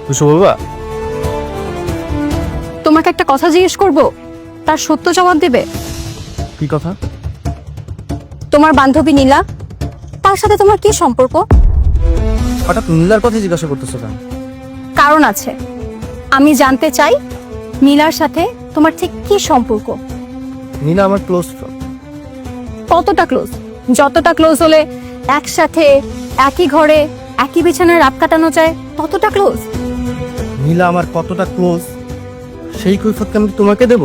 কিছু বলবা? তোমাকে একটা কথা জিজ্ঞেস করব, তার সত্য জবাব দেবে। কি কথা? তোমার বান্ধবী নীলা, তার সাথে তোমার কি সম্পর্ক? হঠাৎ নীলার কথা জিজ্ঞাসা করতেছো কেন? কারণ আছে, আমি জানতে চাই নীলার সাথে তোমার ঠিক কি সম্পর্ক। নীলা আমার ক্লোজ ফ্রেন্ড। কতটা ক্লোজ? যতটা ক্লোজ হলে একসাথে একই ঘরে একই বিছানায় রাত কাটানো যায় ততটা ক্লোজ। নীলা আমার কতটা ক্লোজ সেই কৈফিয়ত আমি তোমাকে দেব?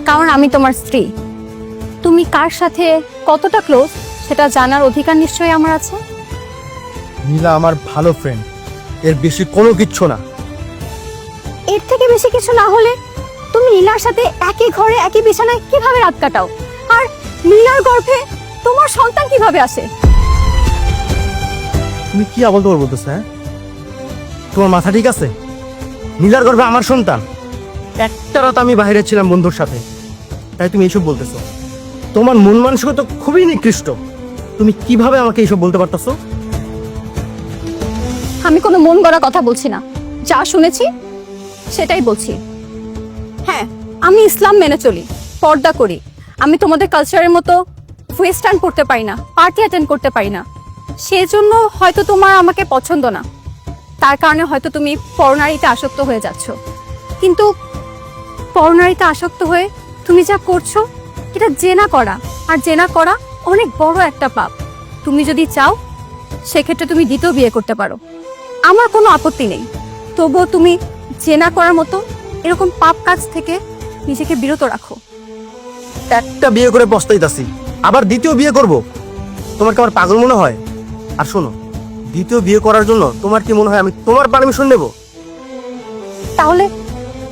কারণ আমি তোমার স্ত্রী। তুমি কার সাথে কতটা ক্লোজ সেটা জানার অধিকার নিশ্চয়ই আমার আছে। নীলা আমার ভালো ফ্রেন্ড, এর বেশি কোনো কিচ্ছু না। এর থেকে বেশি কিছু না হলে তুমি নীলার সাথে একই ঘরে একই বিছানায় কিভাবে রাত কাটাও? আর নীলার গর্ভে তোমার সন্তান কিভাবে আসে? তুমি কি আবল তোমার বলতেছো? হ্যাঁ, তোমার মাথা ঠিক আছে? নীলার গর্ভে আমার সন্তান? একটা রাত আমি বাইরে ছিলাম বন্ধুর সাথে, তাই তুমি এইসব বলতেছো? তোমার মন মানসিকতা খুবই নিকৃষ্ট। তুমি কিভাবে আমাকে এইসব বলতে পারতেছো? আমি কোনো মন গড়া কথা বলছি না, যা শুনেছি সেটাই বলছি। হ্যাঁ, আমি ইসলাম মেনে চলি, পর্দা করি। আমি তোমাদের কালচারের মতো ওয়েস্টার্ন পড়তে পারি না, পার্টি অ্যাটেন্ড করতে পারি না। সেজন্য হয়তো তোমার আমাকে পছন্দ না, তার কারণে হয়তো তুমি পরনারীতে আসক্ত হয়ে যাচ্ছ। কিন্তু পরনারীতে আসক্ত হয়ে তুমি যা করছো এটা জেনা করা, আর জেনা করা অনেক বড় একটা পাপ। তুমি যদি চাও সেক্ষেত্রে তুমি দ্বিতীয় বিয়ে করতে পারো, আমার কোনো আপত্তি নেই। তবুও তুমি জেনা করার মতো এরকম পাপ কাজ থেকে নিজেকে বিরত রাখো। একটা বিয়ে করে পস্তাইতাছি, আবার দ্বিতীয় বিয়ে করব? তোমার কি আমার পাগল মনে হয়? আর শোনো, দ্বিতীয় বিয়ে করার জন্য তোমার কি মনে হয় আমি তোমার পারমিশন নেব? তাহলে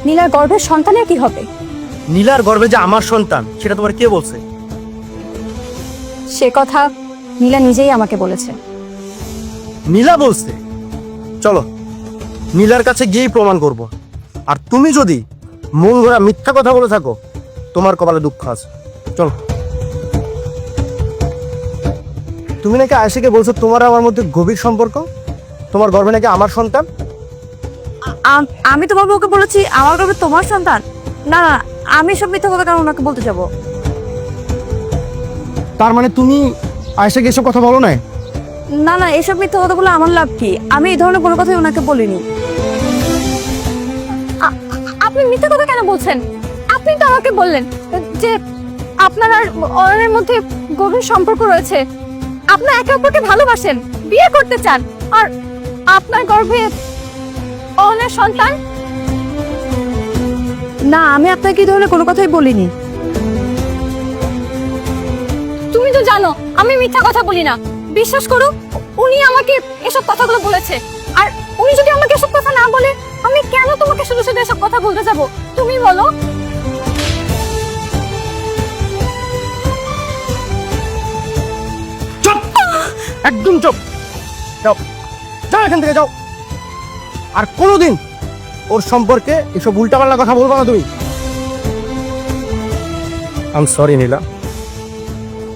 নীলার গর্ভের সন্তানের কি হবে? নীলার গর্ভে যে আমার সন্তান সেটা তোমার কে বলছে? সে কথা নীলা নিজেই আমাকে বলেছে। নীলা বলছে? চলো নীলার কাছে গিয়েই প্রমাণ করব। আর তুমি যদি মন গড়া মিথ্যা কথা বলে থাকো, তোমার কপালে দুঃখ আছে। চলো। তুমি নাকি আয়েশাকে বলছো তোমার আমার মধ্যে গভীর সম্পর্ক, তোমার গর্ভে নাকি আমার সন্তান। আমি তোমার বউকে বলেছি আমার গর্ভে তোমার সন্তান? না না, আমি সব মিথ্যা কথা কেন ওনাকে বলতে যাব? তার মানে তুমি আয়েশাকে এসব কথা বলো না? না না, এসব মিথ্যা কথা বলে আমার লাভ কি? আমি এই ধরনের কোনো কথাই ওনাকে বলিনি। আপনি মিথ্যা কথা কেন বলছেন? আপনি তো আমাকে বললেন যে আপনার আর অয়নের মধ্যে গভীর সম্পর্ক রয়েছে, আপনারা একে অপরকে ভালোবাসেন, বিয়ে করতে চান, আর আপনার গর্ভে অয়নের সন্তান। না, আমি আপনাকে এই ধরনের কোনো কথাই বলিনি। তুমি তো জানো আমি মিথ্যা কথা বলি না, বিশ্বাস করো। উনি আমাকে এসব কথাগুলো বলেছে, আর উনি যদি আমাকে এসব কথা না বলে আমি কেন তোমাকে শুধু শুধু এসব কথা বলতে যাব? তুমি বলো। চুপ, একদম চুপ। যাও, যাও এখান থেকে, যাও। আর কোনোদিন ওর সম্পর্কে এসব উল্টাপাল্টা কথা বলবো না তুমি। আই এম সরি নীলা,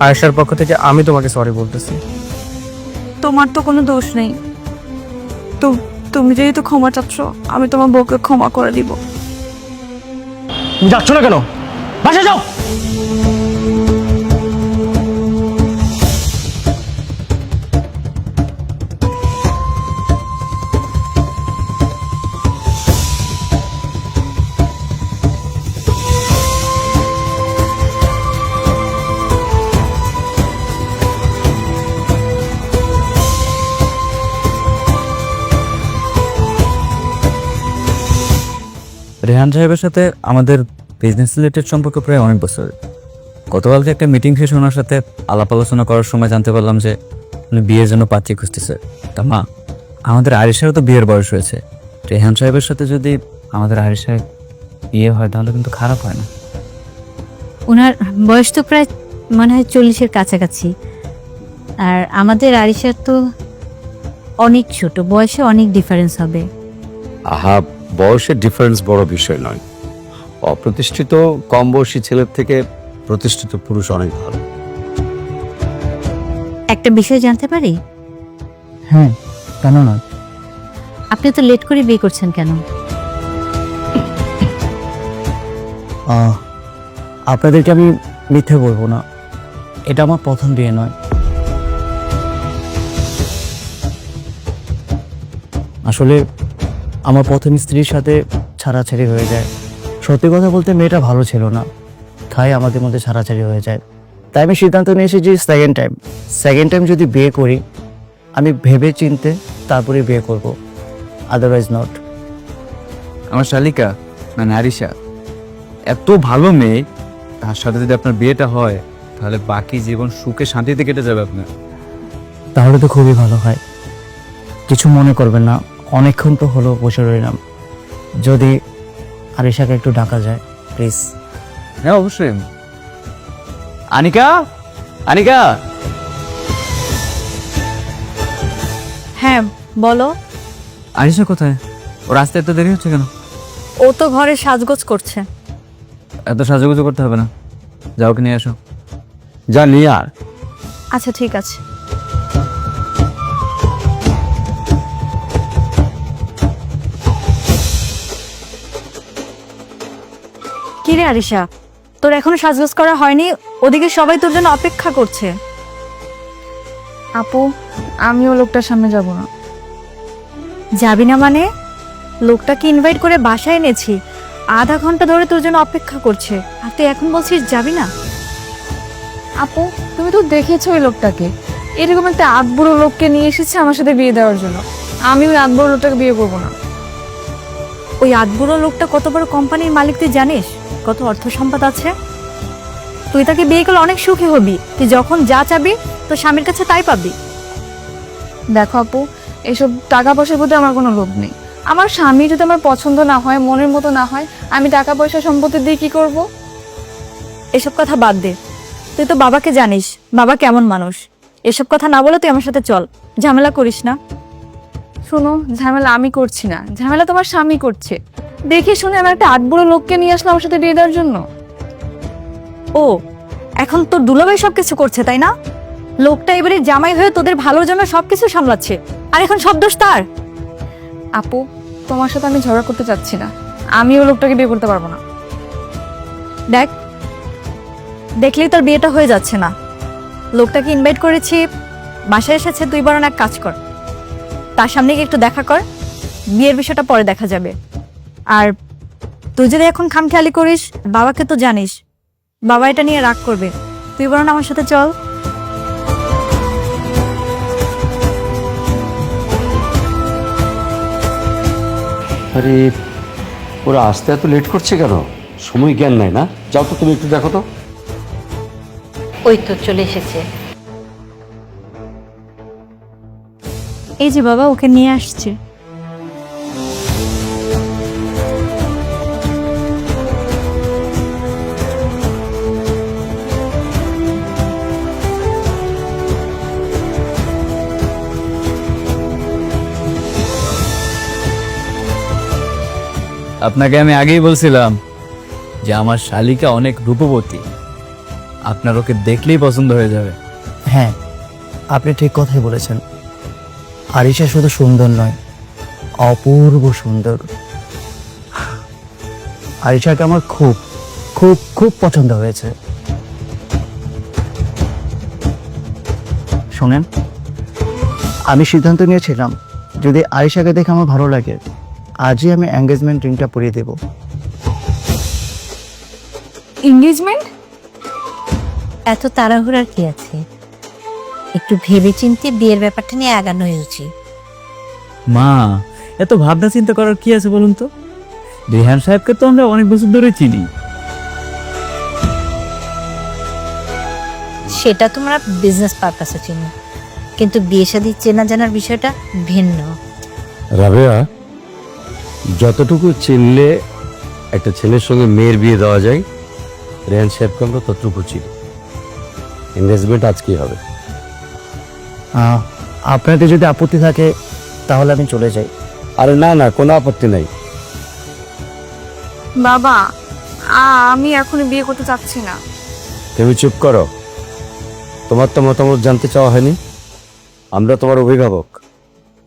আয়েশার পক্ষ থেকে আমি তোমাকে সরি বলতেছি। তোমার তো কোনো দোষ নেই। তো তুমি যেহেতু ক্ষমা চাচ্ছ, আমি তোমার বউকে ক্ষমা করে দিব। তুমি যাচ্ছ না কেন? বাসা যাও। রেহান সাহেবের সাথে আমাদের বিজনেস রিলেটেড সম্পর্ক প্রায় অনেক বছর। গতকালকে একটা মিটিং শেষে ওনার সাথে আলাপ আলোচনা করার সময় জানতে পারলাম যে উনি বিয়ের জন্য পাত্রী খুঁজতেছে। তা মা, আমাদের আরিশারও তো বিয়ের বয়স হয়েছে। রেহান সাহেবের সাথে যদি আমাদের আরিশার বিয়ে হয় তাহলে কিন্তু খারাপ হয় না। ওনার বয়স তো প্রায় মনে হয় 40-এর কাছাকাছি, আর আমাদের আরিশার তো অনেক ছোট, বয়সে অনেক ডিফারেন্স হবে। আহা, বয়সের ডিফারেন্স বড় বিষয় নয়। অপ্রতিষ্ঠিত কম বয়সী ছেলের থেকে প্রতিষ্ঠিত পুরুষ অনেক ভালো। একটা বিষয় জানতে পারি? হ্যাঁ, কেন নয়? আপনি তো লেট করে বিয়ে করছেন কেন? আপনাদেরকে আমি মিথ্যে বলবো না, এটা আমার প্রথম বিয়ে নয়। আসলে আমার প্রথম স্ত্রীর সাথে ছাড়াছাড়ি হয়ে যায়। সত্যি কথা বলতে মেয়েটা ভালো ছিল না, তাই আমাদের মধ্যে ছাড়াছাড়ি হয়ে যায়। তাই আমি সিদ্ধান্ত নিয়ে এসেছি সেকেন্ড টাইম যদি বিয়ে করি আমি ভেবে চিনতে তারপরে বিয়ে করব, আদারওয়াইজ নট। আমার শালিকা মানে আরিশা এত ভালো মেয়ে, তার সাথে যদি আপনার বিয়েটা হয় তাহলে বাকি জীবন সুখে শান্তিতে কেটে যাবে আপনার। তাহলে তো খুবই ভালো হয়। কিছু মনে করবেন না, অনেকক্ষণ তো হলো বসে রইলাম, যদি আরিশাকে একটু ডাকা যায় প্লিজ। হ্যাঁ অবশ্যই। আনিকা, আনিকা। হ্যাঁ বলো। আরিশা কোথায়? ও রাস্তায় এত দেরি হচ্ছে কেন? ও তো ঘরে সাজগোজ করছে। এত সাজুগুজু করতে হবে না, যাও কি নিয়ে আসো। যা নিয়ে আর আচ্ছা ঠিক আছে। কিরে আরিশা, তোর এখনো সাজগোজ করা হয়নি? ওদিকে সবাই তোর জন্য অপেক্ষা করছে। আপু, আমিও লোকটার সামনে যাব না। যাবি না মানে? লোকটাকে ইনভাইট করে বাসায় এনেছি, আধা ঘন্টা ধরে তোর জন্য অপেক্ষা করছে, আর তুই এখন বলছিস যাবি না? আপু, তুমি তো দেখেছো ওই লোকটাকে, এরকম একটা আধবুড়ো লোককে নিয়ে এসেছে আমার সাথে বিয়ে দেওয়ার জন্য। আমি ওই আধবুড়ো লোকটাকে বিয়ে করবো না। ওই আধবুড়ো লোকটা কত বড় কোম্পানির মালিক তুই জানিস? কত অর্থ সম্পদ আছে। তুই তাকে বিয়ে করলে অনেক সুখী হবি, তুই যখন যা চাবি তোর স্বামীর কাছে তাই পাবি। দেখো আপু, এসব টাকা পয়সার প্রতি আমার কোনো লোভ নেই। আমার স্বামী যদি আমার পছন্দ না হয়, মনের মতো না হয়, আমি টাকা পয়সা সম্পত্তি দিয়ে কি করব? এসব কথা বাদ দে, তুই তো বাবাকে জানিস, বাবা কেমন মানুষ। এসব কথা না বলে তুই আমার সাথে চল, ঝামেলা করিস না। শোনো, ঝামেলা আমি করছি না, ঝামেলা তোমার স্বামী করছে। দেখে শুনে আমার একটা আটবড় লোককে নিয়ে আসলো আমার সাথে বিয়ে দেওয়ার জন্য। ও, এখন তোর দুলাভাই সবকিছু করছে তাই না? লোকটা এবারে জামাই হয়ে তোদের ভালোর জন্য সবকিছু সামলাচ্ছে, আর এখন সব দোষ তার। আপু, তোমার সাথে আমি ঝগড়া করতে চাচ্ছি না, আমি ও লোকটাকে বিয়ে করতে পারবো না। দেখ, দেখলেই তোর বিয়েটা হয়ে যাচ্ছে না। লোকটাকে ইনভাইট করেছি, বাসায় এসেছে, তুই বরং এক কাজ কর, তার সামনে গিয়ে একটু দেখা কর, বিয়ের বিষয়টা পরে দেখা যাবে। আর তুই যদি এখন খামখেয়ালি করিস, বাবাকে তো জানিস, বাবা এটা নিয়ে রাগ করবে। তুই বরং আমার সাথে চল। আরে ওরা আসতে এত লেট করছে কেন? সময় জ্ঞান নাই না? যাও তো তুমি একটু দেখো তো। ওই তো চলে এসেছে। এই যে বাবা, ওকে নিয়ে আসছে। আপনাকে আমি আগেই বলছিলাম যে আমার শালিকা অনেক রূপবতী, আপনার ওকে দেখলেই পছন্দ হয়ে যাবে। হ্যাঁ, আপনি ঠিক কথাই বলেছেন। আরিশা শুধু সুন্দর নয়, অপূর্ব সুন্দর। আরিশাকে আমার খুব খুব খুব পছন্দ হয়েছে। শোনেন, আমি সিদ্ধান্ত নিয়েছিলাম যদি আরিশাকে দেখে আমার ভালো লাগে, আজই আমি এঙ্গেজমেন্ট রিংটা পরিয়ে দেব। এঙ্গেজমেন্ট? এত তাড়াহুড়ার কি আছে? একটু ভেবে চিন্তে বিয়ের ব্যাপারটা নিয়ে আগানোই উচিত। মা, এত ভাবনা চিন্তা করার কি আছে বলুন তো? রেহান সাহেবকে তো আমরা অনেক বছর ধরে চিনি। সেটা তোমরা বিজনেস পারপাসে চিনো, কিন্তু বিয়ে শাদী চেনা জানার বিষয়টা ভিন্ন। রাবেয়া, যতটুকু চিনলে একটা ছেলের সঙ্গে মেয়ের বিয়ে দেওয়া যায়, রেহান সাহেবকে আমরা ততটুকু চিনি। এনগেজমেন্ট আজকেই হবে। আপনাদের যদি আপত্তি থাকে তাহলে আমি চলে যাই। আরে না না, কোনো আপত্তি নাই। বাবা, আমি এখন বিয়ে করতে চাচ্ছি না। তুমি চুপ করো, তোমার তো মতামত জানতে চাওয়া হয়নি। আমরা তোমার অভিভাবক,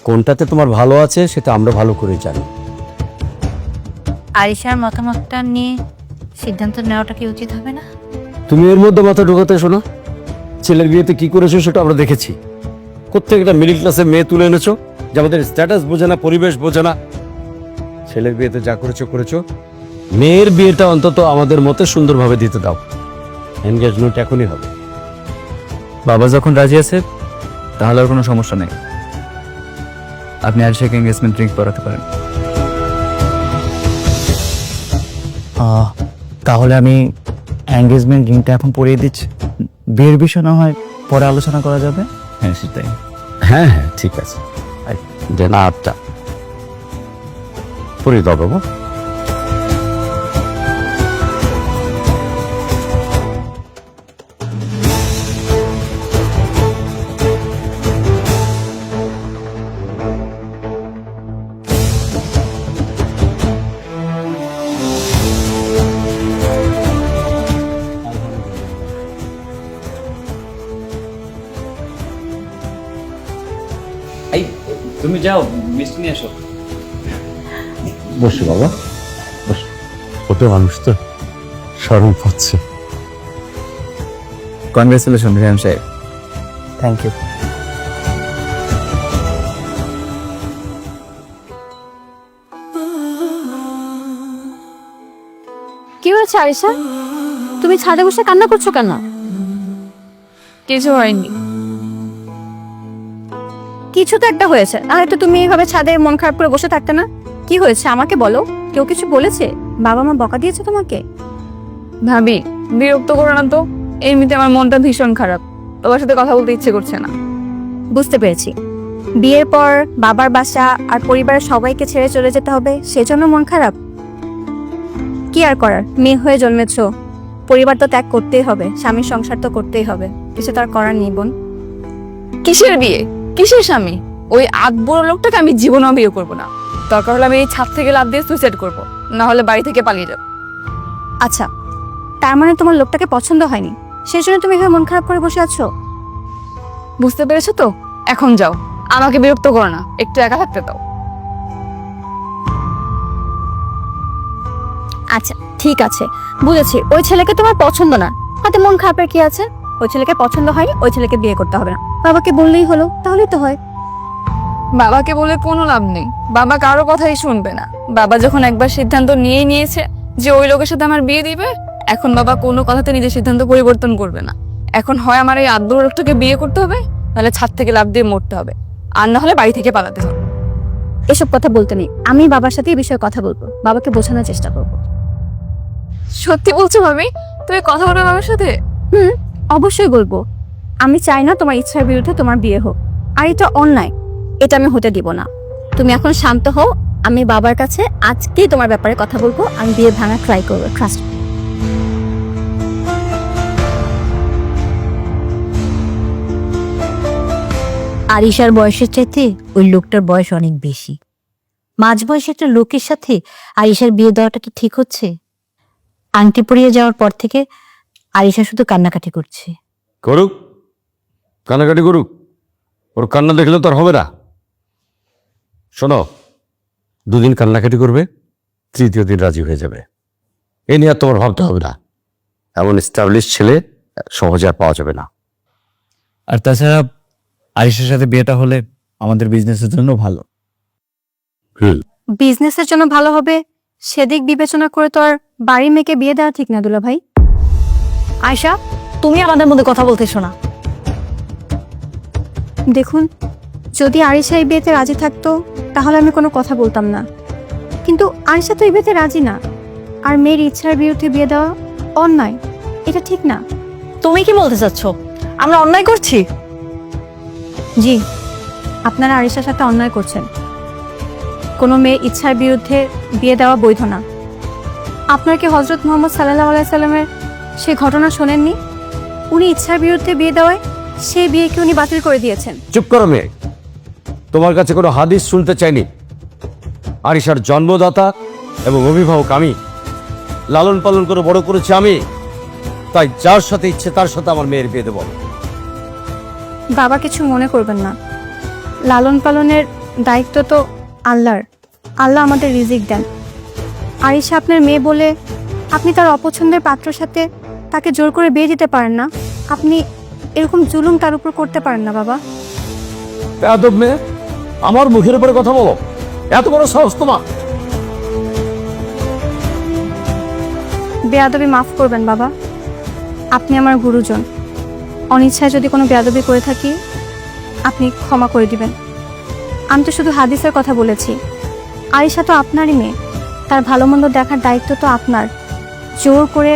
কোনটাতে তোমার ভালো আছে সেটা আমরা ভালো করে জানি। আরিশার মতামতটা নিয়ে সিদ্ধান্ত নেওয়াটা কি উচিত হবে না? তুমি এর মধ্যে মাথা ঢোকাতে শোনো। ছেলের বিয়েতে কি করেছো সেটা আমরা দেখেছি। প্রত্যেকটা মিডল ক্লাসের মেয়ে তুলে এনেছো, যে আমাদের স্ট্যাটাস বোঝে না, পরিবেশ বোঝে না। ছেলের বিয়েতে যা করেছো করেছো, মেয়ের বিয়েটা অন্তত আমাদের মতে সুন্দরভাবে দিতে দাও। এনগেজমেন্ট এখনই হবে। বাবা যখন রাজি আছে তাহলে আর কোনো সমস্যা নেই। আপনি আরিশাকে এঙ্গেজমেন্ট রিং পরাতে পারেন। তাহলে আমি এঙ্গেজমেন্ট রিংটা এখন পরিয়ে দিচ্ছি, বিয়ের বিষয় না হয় পরে আলোচনা করা যাবে। হ্যাঁ সেটাই। হ্যাঁ হ্যাঁ ঠিক আছে, দেন আটটা পরিয়ে দাও বাবা। এই তুমি যাও মিষ্টি নিয়ে এসো। বসে বাবা, বসে। ওটা মানুষ তো শরম পাচ্ছে। কনগ্রেচুলেশন রিয়ান সাহেব। Thank you. কি হয়েছে আরিশা? তুমি ছাদে বসে কান্না করছো কেন? কিছু হয়নি। কিছু তো একটা হয়েছে, আর তো তুমি এইভাবে ছাদে মন খারাপ করে বসে থাকতে না। কি হয়েছে আমাকে বলো। কেউ কিছু বলেছে? বাবা মা বকা দিয়েছে তোমাকে? ভাবি বিরক্ত করো না তো, এমনিতে আমার মনটা ভীষণ খারাপ, তোমার সাথে কথা বলতে ইচ্ছে করছে না। বুঝতে পেরেছি, বিয়ের পর বাবার বাসা আর পরিবারের সবাইকে ছেড়ে চলে যেতে হবে, সেজন্য মন খারাপ। কি আর করার, মেয়ে হয়ে জন্মেছো, পরিবার তো ত্যাগ করতেই হবে, স্বামীর সংসার তো করতেই হবে, কিছু তার করার নেই বোন। কিসের বিয়ে, কিসের স্বামী? ওই বুড়ো লোকটাকে আমি জীবনেও বিয়ে করবো না। দরকার হলে আমি এই ছাদ থেকে লাফ দিয়ে সুইসাইড করবো, না হলে বাড়ি থেকে পালিয়ে যাবো। আচ্ছা, তার মানে তোমার লোকটাকে পছন্দ হয়নি, সেই জন্য তুমি এভাবে মন খারাপ করে বসে আছো? বুঝতে পেরেছো তো? এখন যাও, আমাকে বিরক্ত করো না, একটু একা থাকতে দাও। আচ্ছা ঠিক আছে, বুঝেছি। ওই ছেলেকে তোমার পছন্দ না, তাতে মন খারাপের কি আছে? ওই ছেলেকে পছন্দ হয়নি, ওই ছেলেকে বিয়ে করতে হবে না, বাবাকে বললেই হলো, তাহলেই তো হয়। বাবাকে বলে কোনো লাভ নেই, বাবা কারো কথাই শুনবে না। বাবা যখন একবার সিদ্ধান্ত নিয়েই নিয়েছে যে ওই লোকের সাথে আমার বিয়ে দিবে, এখন বাবা কোনো কথাতে নিজের সিদ্ধান্ত পরিবর্তন করবে না। এখন হয় আমার এই বুড়ো লোকটাকে বিয়ে করতে হবে, নাহলে ছাদ থেকে লাফ দিয়ে মরতে হবে, আর না হলে বাড়ি থেকে পালাতে হবে। এসব কথা বলতে নেই, আমি বাবার সাথে এই বিষয়ে কথা বলবো, বাবাকে বোঝানোর চেষ্টা করবো। সত্যি বলছো ভাবি? তুমি কথা বলবে বাবার সাথে? অবশ্যই বলবো। আমি চাই না তোমার ইচ্ছার বিরুদ্ধে তোমার বিয়ে হোক, আর এটা অন্যায়, এটা আমি হতে দিব না। তুমি এখন শান্ত হও, আমি বাবার কাছে আজকেই তোমার ব্যাপারে কথা বলবো, আমি বিয়ে ভাঙা ট্রাই করবো, ট্রাস্ট। আরিশার বয়সের চাইতে ওই লোকটার বয়স অনেক বেশি। মাঝ বয়সী একটা লোকের সাথে আরিশার বিয়ে দেওয়াটা কি ঠিক হচ্ছে? আংটি পরিয়ে যাওয়ার পর থেকে আরিশা শুধু কান্নাকাটি করছে। করুক, কান্নাকাটি করুক, ওর কান্না দেখলে তো আর হবে না। শোনো, দুদিন কান্নাকাটি করবে, তৃতীয় দিন রাজি হয়ে যাবে। এ নিয়ে আর তোমার ভাবতে হবে না। এমন স্টাবলিশ ছেলে সহজে আর পাওয়া যাবে না। আর তাছাড়া আরিশার সাথে বিয়েটা হলে আমাদের বিজনেসের জন্য ভালো। বিজনেসের জন্য ভালো হবে সেদিক বিবেচনা করে তো আর বাড়ি মেয়েকে বিয়ে দেওয়া ঠিক না দুলা ভাই। আয়শা, তুমি আমাদের মধ্যে কথা বলতেছো না। দেখুন, যদি আরিশা এই বিয়েতে রাজি থাকতো তাহলে আমি কোনো কথা বলতাম না, কিন্তু আরিশা তো এই বিয়েতে রাজি না, আর মেয়ের ইচ্ছার বিরুদ্ধে বিয়ে দেওয়া অন্যায়, এটা ঠিক না। তুমি কি বলতে চাচ্ছ আমরা অন্যায় করছি? জি, আপনারা আরিশার সাথে অন্যায় করছেন। কোনো মেয়ের ইচ্ছার বিরুদ্ধে বিয়ে দেওয়া বৈধ না। আপনার কি হযরত মুহাম্মদ সাল্লাল্লাহু আলাইহি সাল্লামের সেই ঘটনা শোনেননি? উনি ইচ্ছার বিরুদ্ধে বিয়ে দেওয়ায় সেই বিয়েকে উনি বাতিল করে দিয়েছেন। চুপ করো মেয়ে, তোমার কাছে কোনো হাদিস শুনতে চাইনি। আরিশার জন্মদাতা এবং অভিভাবক আমি, লালন পালন করে বড় করেছি আমি, তাই যার সাথে ইচ্ছে তার সাথে আমার মেয়ের বিয়ে দেবো। বাবা কিছু মনে করবেন না, লালন পালনের দায়িত্ব তো আল্লাহর। আল্লাহ আমাদের রিজিক দেন। আরিশা আপনার মেয়ে বলে আপনি তার অপছন্দের পাত্রর সাথে তাকে জোর করে বিয়ে দিতে পারেন না। আপনি এরকম জুলুম তার উপর করতে পারেন না বাবা। বেয়াদব মেয়ে, আমার মুখের উপরে কথা বলো, এত বড় সাহস তোমার? বেয়াদবি মাফ করবেন বাবা, আপনি আমার গুরুজন। অনিচ্ছায় যদি কোনো বেয়াদবি করে থাকি আপনি ক্ষমা করে দিবেন। আমি তো শুধু হাদিসের কথা বলেছি। আরিশা তো আপনারই মেয়ে, তার ভালো মন্দ দেখার দায়িত্ব তো আপনার। জোর করে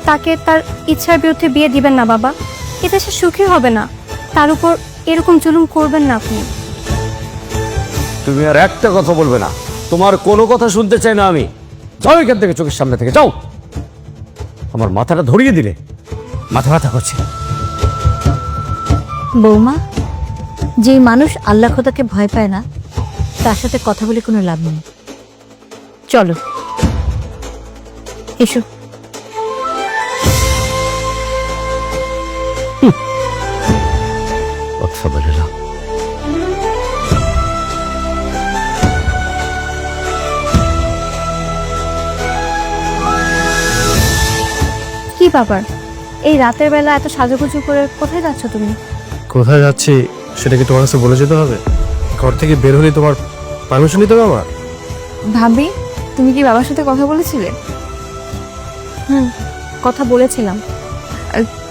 তাকে তার ইচ্ছার বিরুদ্ধে বিয়ে দিবেন না বাবা, এতে সে সুখী হবে না। তার উপর এরকম জুলুম করবেন না আপনি। তুমি আর একটা কথা বলবে না, তোমার কোনো কথা শুনতে চাই না আমি। যাও এখান থেকে, চোখের সামনে থেকে যাও। আমার মাথাটা ধরিয়ে দিলে, মাথা ব্যথা করছে। বৌমা, যে মানুষ আল্লাহ খোদাকে ভয় পায় না তার সাথে কথা বলে কোনো লাভ নেই। চলো এসো। কথা বলে না। কি ব্যাপার, এই রাতের বেলা এত সাজুগুজু করে কোথায় যাচ্ছ তুমি? কোথায় যাচ্ছি সেটা কি তোমার কাছে বলে যেতে হবে? ঘর থেকে বের হলে তোমার পারমিশন নিতে হবে আমার? ভাবি, তুমি কি বাবার সাথে কথা বলেছিলে? কথা বলেছিলাম।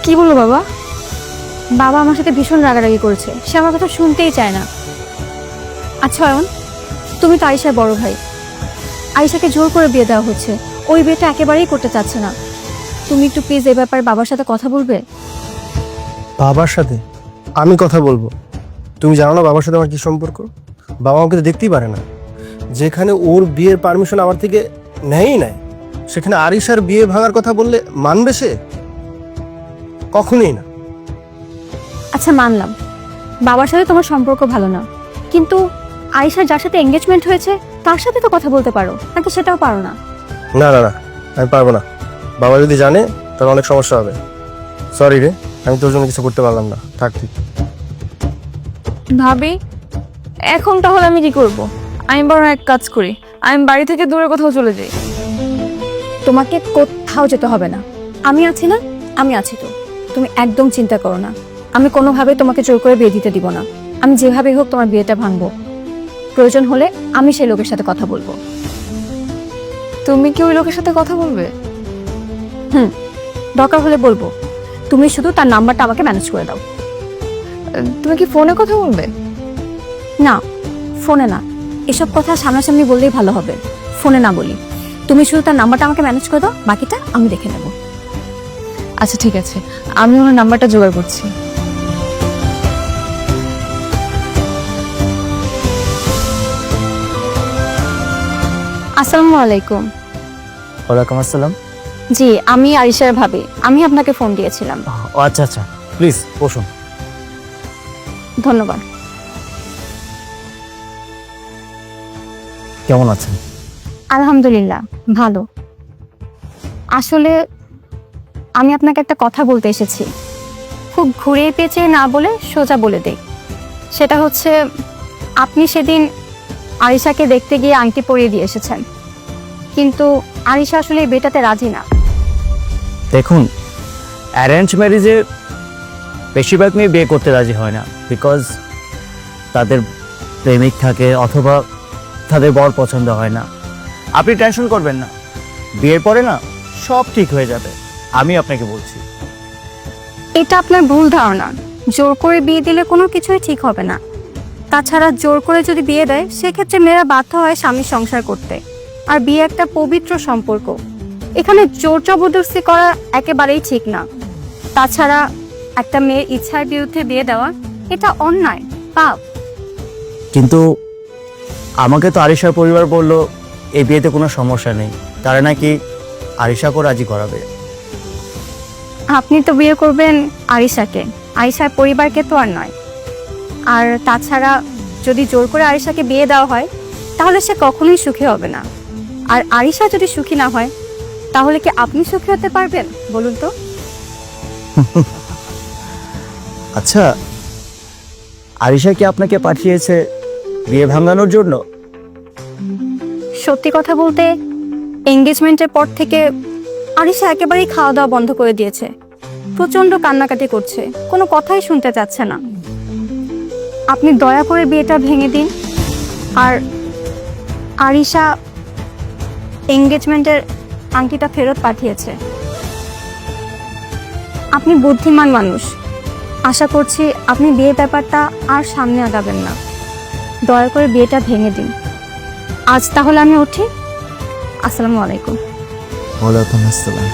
কি বললো বাবা? বাবা আমার সাথে ভীষণ রাগারাগি করেছে, সে আমার কথা শুনতেই চায় না। আচ্ছা অয়ন, তুমি তো আয়েশার বড় ভাই। আয়েশাকে জোর করে বিয়ে দেওয়া হচ্ছে, ওই বিয়েটা একেবারেই করতে চাচ্ছে না। তুমি একটু প্লিজ এই ব্যাপারে বাবার সাথে কথা বলবে। বাবার সাথে আমি কথা বলবো? তুমি জানো না বাবার সাথে আমার কি সম্পর্ক? বাবা আমাকে তো দেখতেই পারে না। যেখানে ওর বিয়ের পারমিশন আমার থেকে নেয়ই নাই, সেখানে আরিশার বিয়ে ভাঙার কথা বললে মানবে সে? কখনোই না। আচ্ছা মানলাম বাবার সাথে তোমার সম্পর্ক ভালো না, কিন্তু আয়েশার যার সাথে এঙ্গেজমেন্ট হয়েছে তার সাথে তো কথা বলতে পারো, নাকি সেটাও পারো না? না না না, আমি পারবো না। বাবা যদি জানে তাহলে অনেক সমস্যা হবে। সরি রে, আমি তোর জন্য কিছু করতে পারলাম না। থাক তুই। ভাবি, এখন তাহলে আমি কি করব? আমি বরং এক কাজ করি, আমি বাড়ি থেকে দূরে কোথাও চলে যাই। তোমাকে কোথাও যেতে হবে না, আমি আছি না? আমি আছি তো, তুমি একদম চিন্তা করো না। আমি কোনোভাবে তোমাকে জোর করে বিয়ে দিতে দিব না। আমি যেভাবেই হোক তোমার বিয়েটা ভাঙবো। প্রয়োজন হলে আমি সেই লোকের সাথে কথা বলবো। তুমি কি ওই লোকের সাথে কথা বলবে? দরকার হলে বলবো। তুমি শুধু তার নাম্বারটা আমাকে ম্যানেজ করে দাও। তুমি কি ফোনে কথা বলবে? না, ফোনে না, এসব কথা সামনাসামনি বললেই ভালো হবে। ফোনে না বলি, তুমি শুধু তার নাম্বারটা আমাকে ম্যানেজ করে দাও, বাকিটা আমি দেখে নেব। আচ্ছা ঠিক আছে, আমি ওনার নাম্বারটা জোগাড় করছি। আসসালামু আলাইকুম। ওয়ালাইকুম আসসালাম। জি, আমি আরিশার ভাবি। আমি আপনাকে ফোন দিয়েছিলাম। ও আচ্ছা আচ্ছা, প্লিজ বসুন। ধন্যবাদ। কেমন আছেন? আলহামদুলিল্লাহ ভালো। আসলে আমি আপনাকে একটা কথা বলতে এসেছি, খুব ঘুরে পেঁচে না বলে সোজা বলে দেই। সেটা হচ্ছে, আপনি সেদিন আরিশাকে দেখতে গিয়ে আংটি পরিয়ে দিয়ে এসেছেন, কিন্তু আরিশা আসলে এই বিয়েটাতে রাজি না। দেখুন, অ্যারেঞ্জ ম্যারেজে বেশিরভাগ মেয়ে বিয়ে করতে রাজি হয় না, বিকজ তাদের প্রেমিক থাকে অথবা তাদের বর পছন্দ হয় না। আপনি টেনশন করবেন না, বিয়ের পরে না সব ঠিক হয়ে যাবে, আমি আপনাকে বলছি। এটা আপনার ভুল ধারণা। জোর করে বিয়ে দিলে কোনো কিছুই ঠিক হবে না। তাছাড়া জোর করে যদি বিয়ে দেয় সেক্ষেত্রে মেয়েরা বাধ্য হয় স্বামীর সংসার করতে। আর বিয়ে একটা পবিত্র সম্পর্ক, এখানে জোর জবরদস্তি করা একেবারেই ঠিক না। তাছাড়া একটা মেয়ের ইচ্ছার বিরুদ্ধে বিয়ে দেওয়া এটা অন্যায়, পাপ। কিন্তু আমাকে তো আরিশার পরিবার বলল এই বিয়েতে কোনো সমস্যা নেই, তারা নাকি আরিশাকেও রাজি করাবে। আপনি তো বিয়ে করবেন আরিশাকে, আরিশার পরিবারকে তো আর নয়। আর তাছাড়া যদি জোর করে আরিশাকে বিয়ে দেওয়া হয় তাহলে সে কখনোই সুখী হবে না। আর আরিশা যদি সুখী না হয় তাহলে কি আপনি সুখী হতে পারবেন বলুন তো? আচ্ছা, আরিশা কি আপনাকে পাঠিয়েছে বিয়ে ভাঙানোর জন্য? সত্যি কথা বলতে এঙ্গেজমেন্টের পর থেকে আরিশা একেবারেই খাওয়া দাওয়া বন্ধ করে দিয়েছে। প্রচন্ড কান্নাকাটি করছে, কোনো কথাই শুনতে চাচ্ছে না। আপনি দয়া করে বিয়েটা ভেঙে দিন। আর আরিশা এঙ্গেজমেন্টের আংটিটা ফেরত পাঠিয়েছে। আপনি বুদ্ধিমান মানুষ, আশা করছি আপনি বিয়ে ব্যাপারটা আর সামনে আগাবেন না। দয়া করে বিয়েটা ভেঙে দিন। আজ তাহলে আমি উঠি। আসসালামু আলাইকুম। ওয়ালাইকুম আসসালাম।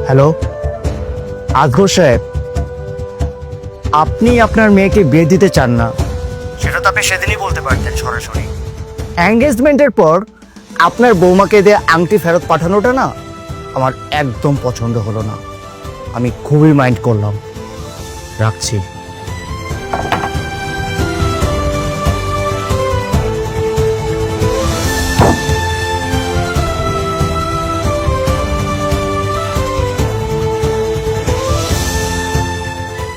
হ্যালো, আজগর সাহেব, আপনি আপনার মেয়েকে বিয়ে দিতে চান না, সেটা তো আপনি সেদিনই বলতে পারতেন সরাসরি। এঙ্গেজমেন্টের পর আপনার বৌমাকে দিয়ে আংটি ফেরত পাঠানোটা না আমার একদম পছন্দ হলো না। আমি খুবই মাইন্ড করলাম। রাখছি।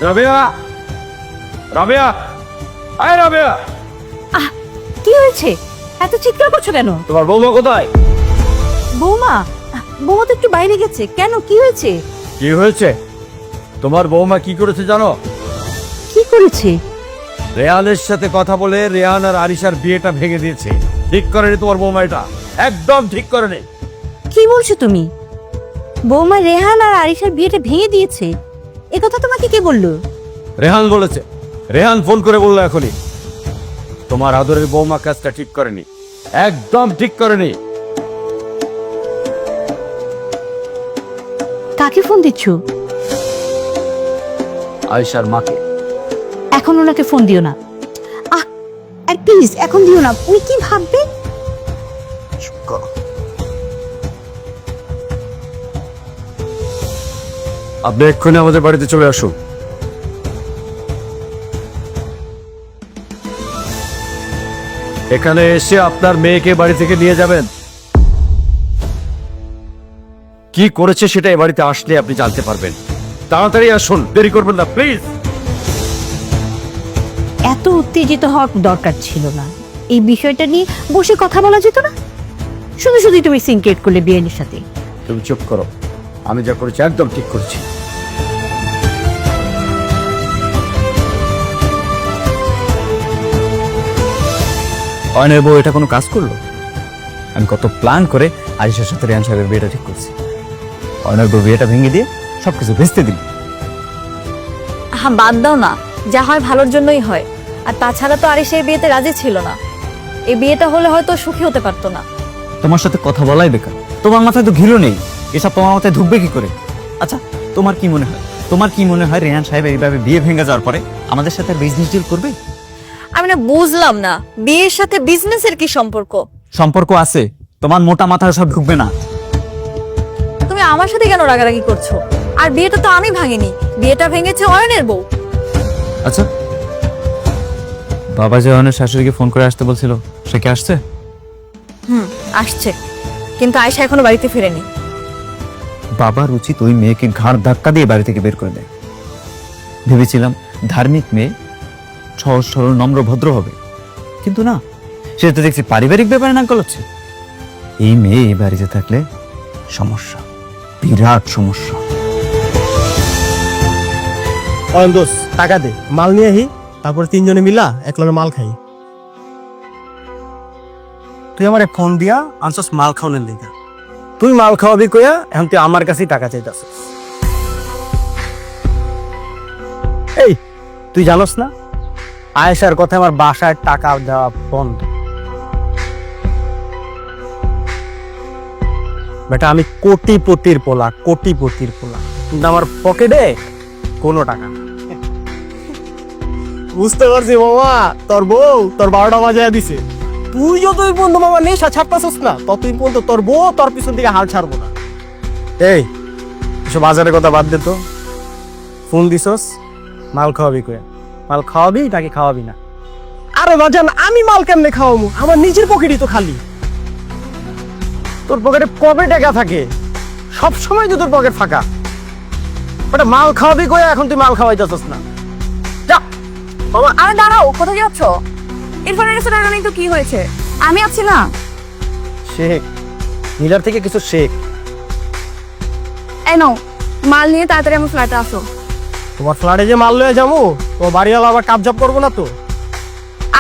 রাবেয়া, রাবেয়া, আয় রাবেয়া, কি হয়েছে? এত চিৎকার করছো কেন? তোমার বৌমা কোথায়? বৌমা, বৌমা তো একটু বাইরে গেছে। কেন, কি হয়েছে? কি হয়েছে? তোমার বৌমা কি করেছে জানো? কি করেছে? রেহানের সাথে কথা বলে রেহান আর আরিশার বিয়েটা ভেঙে দিয়েছে। ঠিক করেনি তোমার বৌমা, এটা একদম ঠিক করেনি। কি বলছো তুমি? বৌমা রেহান আর আরিশার বিয়েটা ভেঙে দিয়েছে? এ কথা তোমাকে কে বললো? রেহান বলেছে। রেহান ফোন করে বললো এখনই। তোমার আদরের বৌমা কাজটা ঠিক করেনি, একদম ঠিক করেনি। কাকে ফোন দিচ্ছ? আয়েশার মাকে। এখন ওনাকে ফোন দিও না। আহ, আর প্লিজ এখন দিও না। উনি কি ভাববে? আপনি এক্ষুনি আমাদের বাড়িতে চলে আসুন। এখানে এসে আপনার মেয়েকে বাড়ি থেকে নিয়ে যাবেন। কি করেছে সেটা এ বাড়িতে আসলে আপনি জানতে পারবেন। তাড়াতাড়ি আসুন, দেরি করবেন না প্লিজ। এত উত্তেজিত হওয়ার দরকার ছিল না। এই বিষয়টা নিয়ে বসে কথা বলা যেত না? শুধু শুধু তুমি সিনক্রেট করলে বিয়ের সাথে। তুমি চুপ করো, আমি যা করেছি একদম ঠিক করেছি। অয়নের বউ এটা কোনো কাজ করলো? আমি কত প্ল্যান করে আরিশার সাথে রেহান সাহেবের বিয়েটা ঠিক করছি। অয়নের বউ বিয়েটা ভেঙে দিয়ে সবকিছু ভেস্তে দিল। হ্যাঁ, বাদ দাও না, যা হয় ভালোর জন্যই হয়। আর তাছাড়া তো আরিশা এই বিয়েতে রাজি ছিল না। এই বিয়েটা হলে হয়তো সুখী হতে পারতো না। তোমার সাথে কথা বলাই বেকার। তোমার মাথায় তো ঘিরো নেই, এসব তোমার মাথায় ঢুকবে কি করে? আচ্ছা, তোমার কি মনে হয়, রেহান সাহেব এইভাবে বিয়ে ভেঙে যাওয়ার পরে আমাদের সাথে বিজনেস ডিল করবে? আমি না বুঝলাম না, বিয়ের সাথে বিজনেসের কি সম্পর্ক? সম্পর্ক আছে, তোমার মোটা মাথায় সব ঢুকবে না। তুমি আমার সাথে কেন রাগারাগি করছো? আর বিয়েটা তো আমি ভাঙিনি, বিয়েটা ভেঙেছে অয়নের বউ। আচ্ছা, বাবা যে অয়নের শাশুড়িকে ফোন করে আসতে বলছিল, সে কি আসছে? আসছে, কিন্তু আয়েশা এখনো বাড়িতে ফিরেনি। বাবার উচিত ওই মেয়েকে ঘাড় ধাক্কা দিয়ে বাড়ি থেকে বের করে দেয়। ভেবেছিলাম ধার্মিক মেয়ে, সহজ সরল নম্র ভদ্র হবে, কিন্তু না, সেটা তো দেখছি পারিবারিক ব্যাপারে নাক গলাচ্ছে। এই মেয়ে এই বাড়িতে থাকলে সমস্যা, বিরাট সমস্যা। অয়ন দোষ, টাকা দে, মাল নিয়ে আহি, তারপর তিনজনে মিলা একলগে মাল খাই। তুই আমার ফোন দিয়া আনছস মাল খাওয়ানোর লিগা। তুই মাল খাওয়াবি কইয়া এখন তুই আমার কাছেই টাকা চাইতাছস। এই, তুই জানোস না আয়েশার কথা আমার বাসায় টাকা দেওয়া বন্ধ। বেটা আমি কোটিপতির পোলা, কোটিপতির পোলা, কিন্তু আমার পকেটে কোনো টাকা না। বুঝতে পারছি মামা, তোর বউ তোর 12টা বাজায় দিছে। তুই যতই পর্যন্ত মামা নেশা ছাড়তাছিস না, ততই পর্যন্ত তোর বউ তোর পিছন থেকে হাল ছাড়বো না। এই এসব বাজারের কথা বাদ দে তো। ফোন দিছস মাল খাওয়াবি কয়ে, মাল খাওয়াবি নাকি খাওয়াবি না? আরে বাজান, আমি মাল কেমনে খাওয়াবো? আমার নিজের পকেটই তো খালি। তোর পকেটে কবে টাকা থাকে? সব সময় তো তোর পকেট ফাঁকা। ওটা মাল খাওয়াবি কয়ে এখন তুই মাল খাওয়াইতেছস না। যা বাবা। আরে দাঁড়াও, কোথায় যাচ্ছ? ইরফানের কাছে টাকা নেই তো কি হয়েছে? আমি আছি না। শেখ, নীলার থেকে কিছু শেখ। এই নাও মাল নিয়ে তাড়াতাড়ি আমার ফ্ল্যাটে আসো। তোমার ফ্ল্যাটে যে মাল লয়ে যাবো, তোমার বাড়িওয়ালা আবার কাবজাব করবো না তো?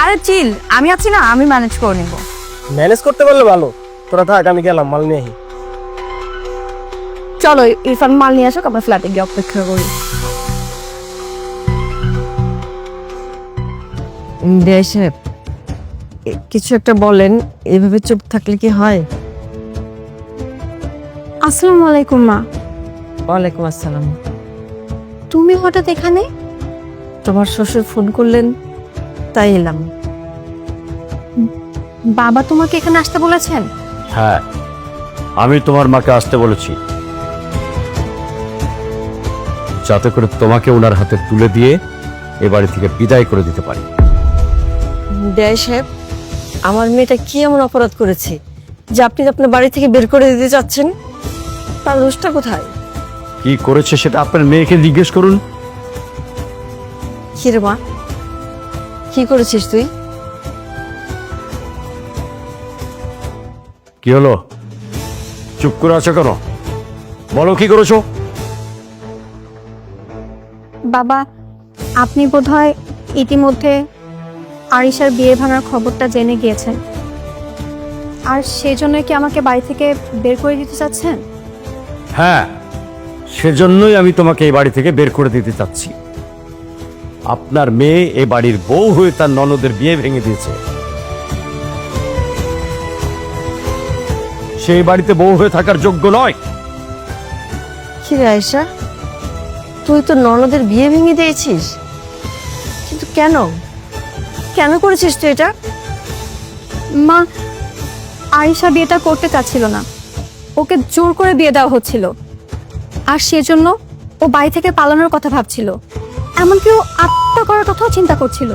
আরে চিল, আমি আছি না, আমি ম্যানেজ করে নেব। ম্যানেজ করতে পারলে ভালো। তোরা থাক, আমি গেলাম মাল নিয়ে আহি। চলো ইরফান মাল নিয়ে আসো, আমরা ফ্ল্যাটে গিয়ে অপেক্ষা করি। সাহেব, কিছু একটা বলেন, এভাবে চুপ থাকলে কি হয়? আসসালামু আলাইকুম মা। ওয়ালাইকুম আসসালাম। তুমি হঠাৎ এখানে? তোমার শ্বশুর ফোন করলেন, তাই এলাম। বাবা তোমাকে এখানে আসতে বলেছেন? হ্যাঁ, আমি তোমার মাকে আসতে বলেছি, যাতে করে তোমাকে ওনার হাতে তুলে দিয়ে এ বাড়ি থেকে বিদায় করে দিতে পারি। সাহেব, আমার মেয়েটা কি এমন অপরাধ করেছে যে আপনি আপনার বাড়ি থেকে বের করে দিতে চাচ্ছেন? তার দোষটা কোথায়? কি করেছে সেটা আপনার মেয়েকে জিজ্ঞেস করুন। কি রে মা, কি করেছিস তুই? কি হলো, চুপ করে আছো কেন? বলো কি করেছো? বাবা, আপনি বোধহয় ইতিমধ্যে আরিশার বিয়ে ভাঙার খবরটা জেনে গিয়েছেন, আর সেজন্য কি আমাকে বাড়ি থেকে বের করে দিতে চাচ্ছেন? হ্যাঁ, সেজন্যই আমি তোমাকে এই বাড়ি থেকে বের করে দিতে চাচ্ছি। আপনার মেয়ে এ বাড়ির বউ হয়ে তার ননদের বিয়ে ভেঙে দিয়েছে। সেই বাড়িতে বউ হয়ে থাকার যোগ্য নয়। কি রে আয়েশা, তুই তো ননদের বিয়ে ভেঙে দিয়েছিস, কিন্তু কেন? কেন করেছিস তুই এটা? মা, আরিশা বিয়েটা করতে চাচ্ছিল না, ওকে জোর করে বিয়ে দেওয়া হচ্ছিল, আর সেজন্য ও বাড়ি থেকে পালানোর কথা ভাবছিল, এমনকি ও আত্মহত্যা করার কথাও চিন্তা করছিল।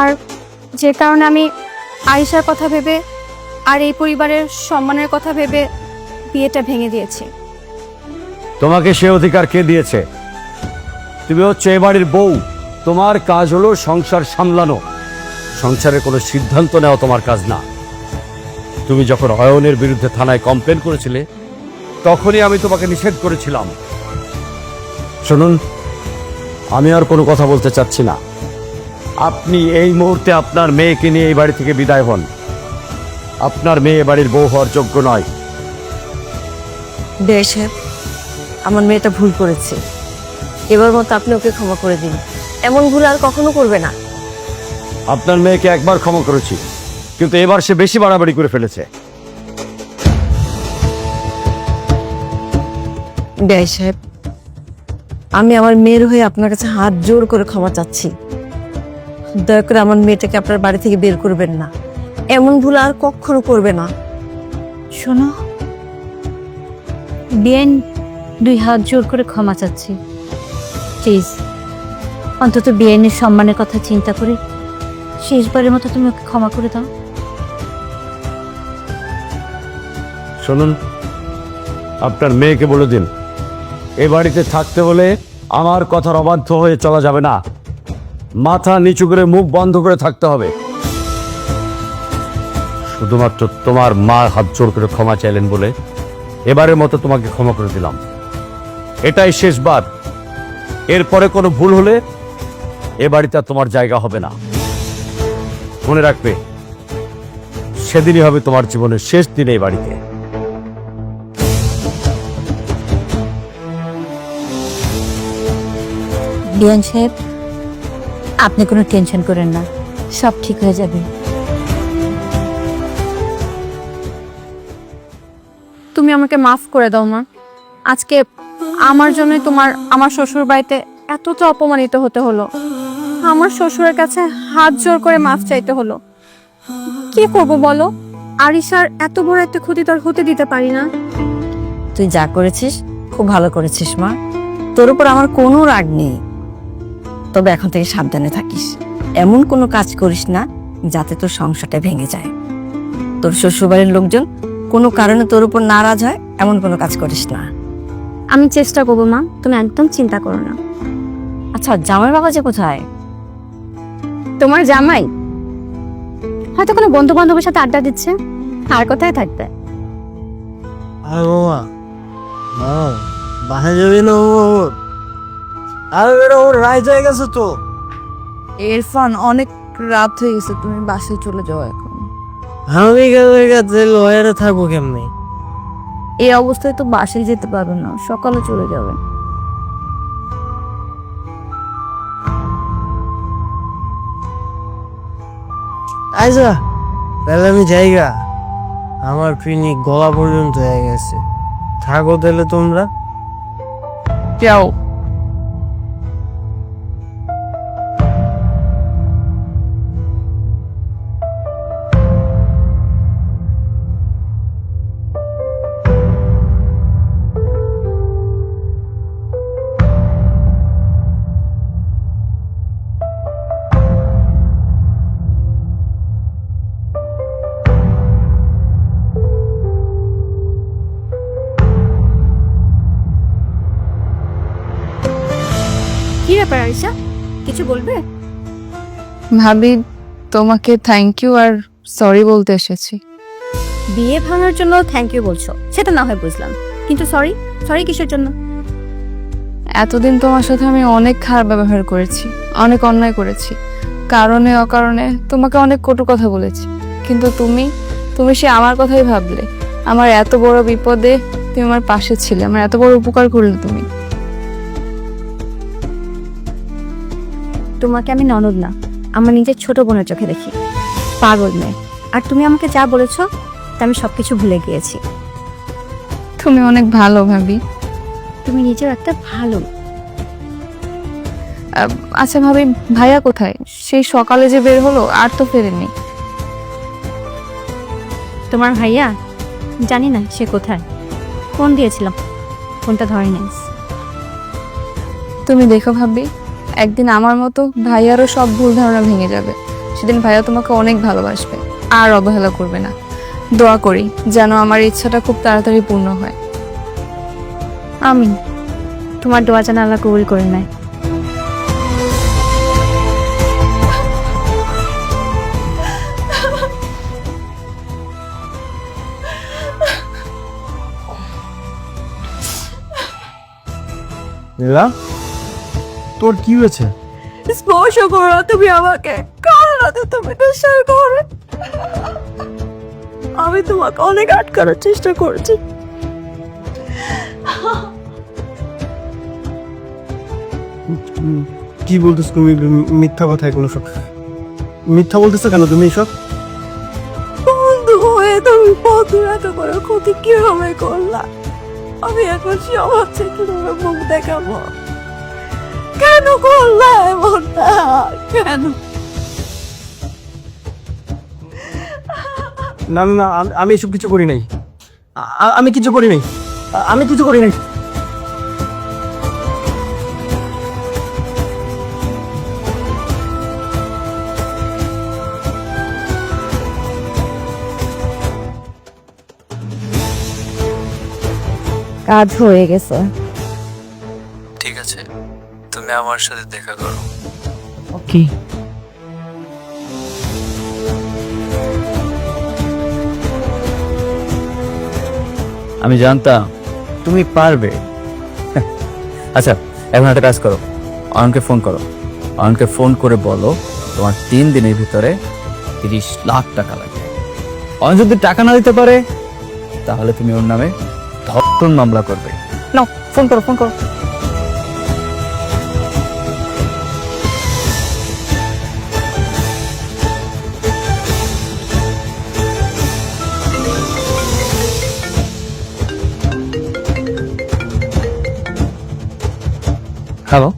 আর যে কারণে আমি আরিশার কথা ভেবে আর এই পরিবারের সম্মানের কথা ভেবে বিয়েটা ভেঙে দিয়েছি। তোমাকে সে অধিকার কে দিয়েছে? তুমি হচ্ছে এ বাড়ির বউ, তোমার কাজ হলো সংসার সামলানো, সংসারের কোনো সিদ্ধান্ত নেওয়া তোমার কাজ না। তুমি যখন অয়নের বিরুদ্ধে থানায় কমপ্লেন করেছিলে, তখনই আমি তোমাকে নিষেধ করেছিলাম। শুনুন, আমি আর কোনো কথা বলতে চাচ্ছি না। আপনি এই মুহূর্তে আপনার মেয়েকে নিয়ে এই বাড়ি থেকে বিদায় হন। আপনার মেয়ে এ বাড়ির বউ হওয়ার যোগ্য নয়। সাহেব, আমার মেয়েটা ভুল করেছে, এবার মতো আপনি ওকে ক্ষমা করে দিন। এমন ভুল আর কখনো করবে না। আপনার মেয়েকে একবার ক্ষমা করেছি, কিন্তু এবার সে বেশি বাড়াবাড়ি করে ফেলেছে। সাহেব, আমি আমার মেয়ের হয়ে আপনার কাছে হাত জোর করে ক্ষমা চাচ্ছি। দয়া করে আমার মেয়েটাকে আপনার বাড়ি থেকে বের করবেন না। এমন ভুল আর কখনো করবে না। শোনো, বিয়েন 2 হাত জোর করে ক্ষমা চাচ্ছি। প্লিজ, অন্তত বিয়েনের সম্মানের কথা চিন্তা করে শেষবারের মতো তুমি ওকে ক্ষমা করে দাও। শুনুন, আপনার মেয়েকে বলে দিন, এ বাড়িতে থাকতে হলে আমার কথার অবাধ্য হয়ে চলা যাবে না। মাথা নিচু করে মুখ বন্ধ করে থাকতে হবে। শুধুমাত্র তোমার মা হাত জোর করে ক্ষমা চাইলেন বলে এবারের মতো তোমাকে ক্ষমা করে দিলাম। এটাই শেষবার। এরপরে কোনো ভুল হলে এ বাড়িতে আর তোমার জায়গা হবে না। মনে রাখবে, সেদিনই হবে তোমার জীবনের শেষ দিন এই বাড়িতে। বিয়ান সাহেব, আপনি কোনো টেনশন করেন না, সব ঠিক হয়ে যাবে। তুমি আমাকে মাফ করে দাও মা। আজকে আমার জন্যই তোমার আমার শ্বশুর বাড়িতে এতটা অপমানিত হতে হলো, আমার শ্বশুরের কাছে হাত জোর করে মাফ চাইতে হলো। কি করব বলো, আরিশার এত বড় একটা ক্ষতি তো আর হতে দিতে পারি না। তুই যা করেছিস খুব ভালো করেছিস মা, তোর উপর আমার কোনো রাগ নেই। তবে এখন থেকে সাবধানে থাকিস, এমন কোনো কাজ করিস না যাতে তোর সংসারটা ভেঙে যায়। তোর শ্বশুরবাড়ির লোকজন কোনো কারণে তোর উপর নারাজ হয় এমন কোনো কাজ করিস না। আমি চেষ্টা করবো মা, তুমি একদম চিন্তা করো না। আচ্ছা, জামাই বাবা যে কোথায়? তোমার জামাই হয়তো কোনো বন্ধু বান্ধবের সাথে আড্ডা দিচ্ছে, আর কোথায় থাকবে। আর বাবা বাসা যাবি না? আর ওর রায় হয়ে গেছে তো। ইরফান, অনেক রাত হয়ে গেছে, তুমি বাসে চলে যাও এখন। আমি গেছে লয়ারে থাকবো কেমনি? এই অবস্থায় তো বাসে যেতে পারবে না, সকালে চলে যাবে। আচ্ছা তাহলে আমি জায়গা, আমার পিনি গলা পর্যন্ত হয়ে গেছে। থাকো তাহলে তোমরা। যাও। কি ব্যাপার আরিশা, কিছু বলবে? ভাবি, তোমাকে থ্যাংক ইউ আর সরি বলতে এসেছি। বিয়ে ভাঙার জন্য থ্যাংক ইউ বলছো, সেটা না হয় বুঝলাম, কিন্তু সরি সরি কিসের জন্য? এতদিন তোমার সাথে আমি অনেক খারাপ ব্যবহার করেছি, অনেক অন্যায় করেছি, কারণে অকারণে তোমাকে অনেক কটু কথা বলেছি, কিন্তু তুমি সে আমার কথাই ভাবলে। আমার এত বড় বিপদে তুমি আমার পাশে ছিলে, আমার এত বড় উপকার করলে তুমি। তোমাকে আমি ননদ না, আমার নিজের ছোট বোনের চোখে দেখি, পাগল মেয়ে। আর তুমি আমাকে যা বলেছো তা আমি সবকিছু ভুলে গিয়েছি। তুমি অনেক ভালো ভাবি। তুমি নিজেও একটা ভালো। আচ্ছা ভাবি, ভাইয়া কোথায়? সেই সকালে যে বের হলো আর তো ফেরেনি। তোমার ভাইয়া? জানি না সে কোথায়, ফোন দিয়েছিলাম, ফোনটা ধরে নেই। তুমি দেখো ভাবি, একদিন আমার মতো ভাইয়ারও সব ভুল ধারণা ভেঙে যাবে। সেদিন ভাইয়া তোমাকে অনেক ভালোবাসবে, আর অবহেলা করবে না। দোয়া করি যেন আমার ইচ্ছাটা খুব তাড়াতাড়ি পূর্ণ হয়। আমি তোমার দোয়া যেন আল্লাহ কবুল করে নেয়। নীলা, তোর কি হয়েছে? স্পর্শ করো তুমি আমাকে, কাল রাতে তুমি নেশার করে। আমি তোমাকে অনেক আটকানোর চেষ্টা করেছি। কি বলতেছ তুমি? মিথ্যা কথা এগুলো সব। মিথ্যা বলতেছো কেন তুমি এসব? বন্ধু হয়ে তুমি বন্ধুর এত বড় ক্ষতি কিভাবে করলা? আমি এখন সমাজে কিভাবে মুখ দেখাবো? কেন করলা এমনটা? কেন? না না না, আমি এসব কিছু করি নাই। আমি কিছু করি নাই, আমি কিছু করি নাই। কাজ হয়ে গেছে। ঠিক আছে, তুমি আমার সাথে দেখা করো। কি? আমি জানতাম তুমি পারবে। আচ্ছা, এখন একটা কাজ করো, অয়নকে ফোন করো। অয়নকে ফোন করে বলো তোমার 3 দিনের ভিতরে 30 লাখ টাকা লাগবে। অয়ন যদি টাকা না দিতে পারে তাহলে তুমি ওর নামে ধর্ষণ মামলা করবে। নাও, ফোন করো, ফোন করো। হ্যালো,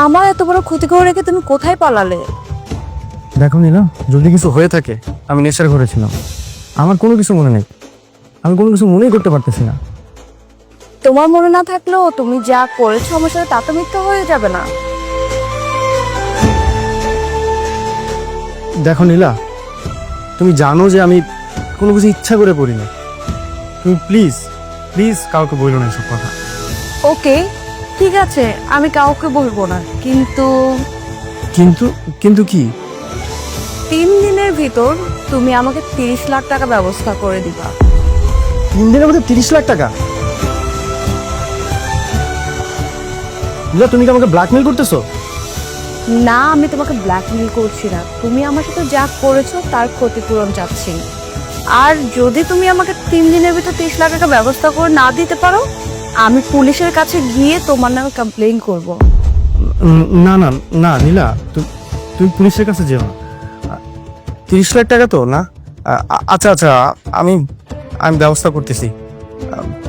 আমার এত বড় ক্ষতি করে রেখে তুমি কোথায় পালালে? দেখো নীলা, যদি কিছু হয়ে থাকে আমি নেশার ঘরে ছিলাম, আমার কোনো কিছু মনে নেই, আমি কোনো কিছু মনেই করতে পারতেছি না। তোমার মনে না থাকলেও তুমি যা করেছো আমার সাথে তা তো মিথ্যা হয়ে যাবে না। দেখো নীলা, তুমি জানো যে আমি কোনো কিছু ইচ্ছা করে করি না। তুমি প্লিজ প্লিজ কাউকে বলো না এসব কথা। ওকে, ঠিক আছে, আমি কাউকে বলবো না, কিন্তু কিন্তু কিন্তু কি? 3 দিনের ভিতর তুমি আমাকে 30 লাখ টাকা ব্যবস্থা করে দিবা। 3 দিনের মধ্যে 30 লাখ টাকা? নীলা, তুমি কি আমাকে ব্ল্যাকমেল করতেছো? না, আমি তোমাকে ব্ল্যাকমেল করছি না, তুমি আমার সাথে যা করেছো তার ক্ষতিপূরণ চাচ্ছি। আর যদি তুমি আমাকে 3 দিনের ভিতর 30 লাখ টাকা ব্যবস্থা করে না দিতে পারো, আমি পুলিশের কাছে গিয়ে তোমার নামে কমপ্লেইন করব। না না না নীলা, তুমি পুলিশের কাছে যেও না। 30 লাখ টাকা তো না? আচ্ছা আচ্ছা, আমি আমি ব্যবস্থা করতেছি।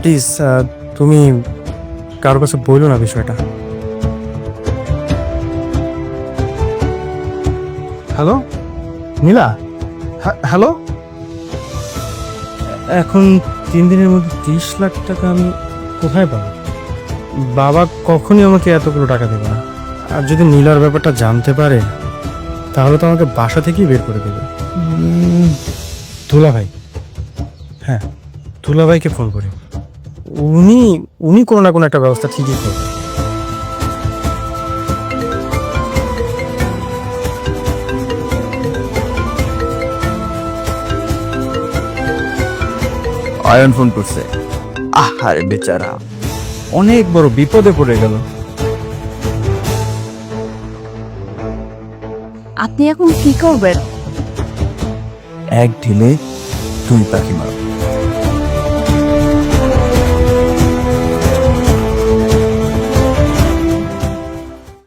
প্লিজ তুমি কারোর কাছে বইলো না বিষয়টা। হ্যালো নীলা, হ্যালো। এখন 3 দিনের মধ্যে 30 লাখ টাকা আমি কোথায় পাবো? বাবা কখনই আমাকে এতগুলো টাকা দেবে না। আর যদি নীলার ব্যাপারটা জানতে পারে তাহলে তো আমাকে বাসা থেকেই বের করে দেবে। দুলাভাই, হ্যাঁ দুলাভাইকে ফোন করি, উনি কোনো না কোনো একটা ব্যবস্থা ঠিকই করবে। আয়ন ফোন করছে। আহারে বেচারা, অনেক বড় বিপদে পড়ে গেল। আপনি এখন কি করবেন? এক ঢিলে 2 পাখি মারো।